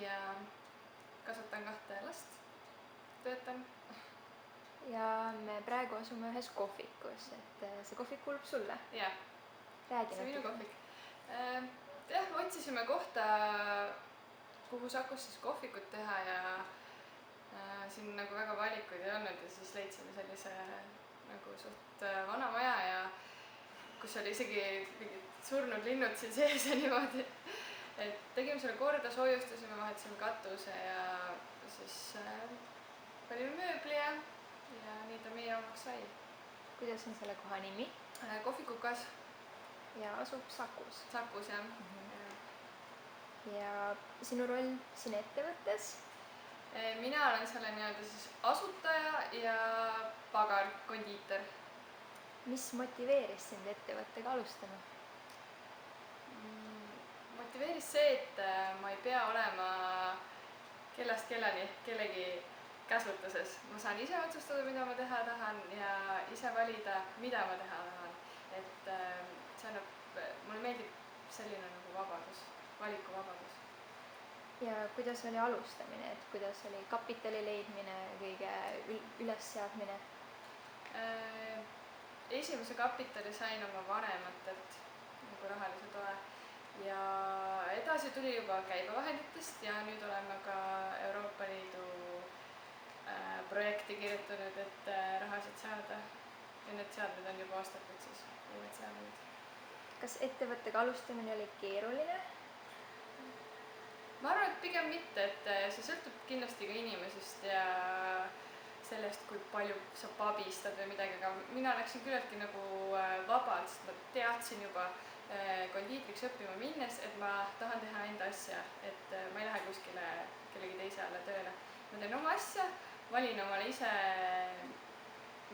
ja kasvatan 2 last, töötan. Ja me praegu asume ühes kohvikus, et see kohvik kuulub sulle. Jah, Räägi see on minu natukene. kohvik. Jah, otsisime kohta, kuhu Sakus siis kohvikut teha ja siin nagu väga valikuid ei olnud ja siis leidsime sellise nagu suht vana maja ja kus oli isegi mingid surnud linnud siin sees ja niimoodi. Et tegime selle korda, soojustasime, vahetasime katuse ja siis panime mööbli ja nii ta meie omaks sai. Kuidas on selle koha nimi? Kohvikukas. Ja asub Sakus. Sakus, jah. Ja sinu roll siin ettevõttes? Mina olen selle nii-öelda siis asutaja ja pagar, kondiiter. Mis motiveeris sind ettevõttega alustama? Motiveeris see, et ma ei pea olema kellast kelleni kellegi käsutuses. Ma saan ise otsustada, mida ma teha tahan ja ise valida, mida ma teha tahan. Et see annab, mulle meeldib selline nagu vabadus, valikuvabadus. Ja kuidas oli alustamine, et kuidas oli kapitali leidmine, kõige ülesseadmine? Esimese kapitali sain oma vanematelt nagu rahalise toe ja edasi tuli juba käibevahenditest ja nüüd oleme ka Euroopa Liidu projekti kirjutanud, et rahasid saada ja need seadmed on juba ostetud siis, need seadmed. Kas ettevõttega alustamine oli keeruline? Ma arvan, et pigem mitte, et see sõltub kindlasti ka inimesest ja sellest, kui palju sa pabistad või midagi, aga mina läksin küllaltki nagu vabalt, sest ma teadsin juba kondiitriks õppima minnes, et ma tahan teha enda asja, et ma ei lähe kuskile kellegi teise alla tööle. Ma teen oma asja, valin omale ise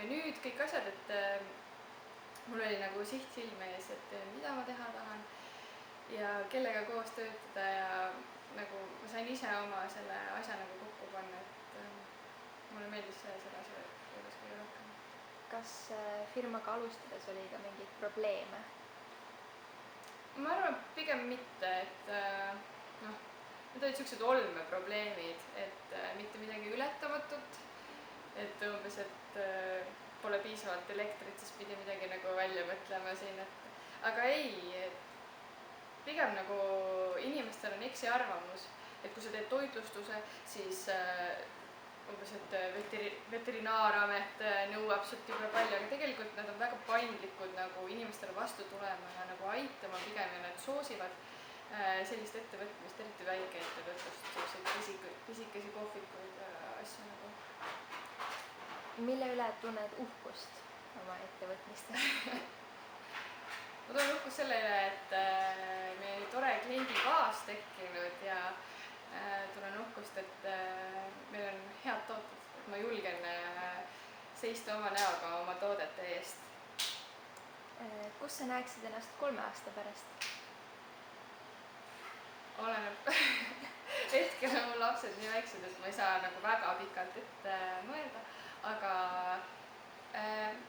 menüüd, kõik asjad, et mul oli nagu siht silme ees, et mida ma teha tahan ja kellega koos töötada ja nagu ma sain ise oma selle asja nagu kokku panna, et mulle meeldis selle asja juures kõige rohkem. Kas firmaga alustades oli ka mingeid probleeme? Ma arvan, pigem mitte, et need olid siuksed olmeprobleemid, et mitte midagi ületamatut, et umbes, et pole piisavalt elektrit, siis pidi midagi nagu välja mõtlema siin, et aga ei, pigem nagu inimestel on eksiarvamus, et kui sa teed toitlustuse, siis umbes, et veterinaaраmet nõuab sult jube palju, aga tegelikult nad on väga paindlikud nagu inimestele vastu tulema ja nagu aitama pigem ja nad soosivad sellist ettevõtmist, eriti väikeettevõtlust, selliseid pisikesi kohvikuid ja asju nagu. Mille üle tunned uhkust oma ettevõtmistes? Ma tunnen uhkust selle üle, et meil oli tore kliendibaas tekkinud ja tunnen uhkust, et meil on head tooted, et ma julgen seista oma näoga oma toodete eest. Kus sa näeksid ennast 3 aasta pärast? Oleneb. Hetkel on mul lapsed nii väiksed, et ma ei saa nagu väga pikalt ette mõelda, aga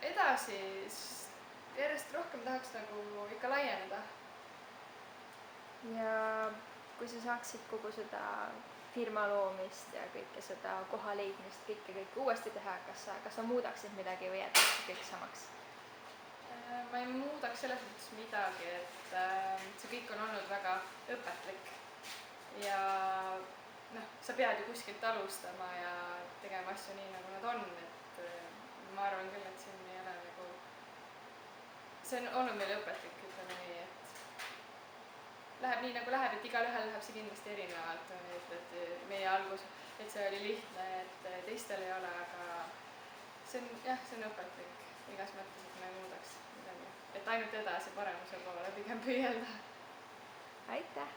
edasi järjest rohkem tahaks nagu ikka laieneda. Ja kui sa saaksid kogu seda firma loomist ja kõike seda koha leidmist, kõike uuesti teha, kas sa muudaksid midagi või jätaksid kõik samaks? Ma ei muudaks selles mõttes midagi, et see kõik on olnud väga õpetlik ja sa pead ju kuskilt alustama ja tegema asju nii, nagu nad on, et ma arvan küll, et siin ei ole nagu see on olnud meil õpetlik, ütleme nii, et läheb nii nagu läheb, et igalühel läheb see kindlasti erinevalt, et meie algus, et see oli lihtne, et teistel ei ole, aga see on õpetlik igas mõttes, et ma ei muudaks midagi, et ainult edasi paremuse poole pigem püüelda. Aitäh!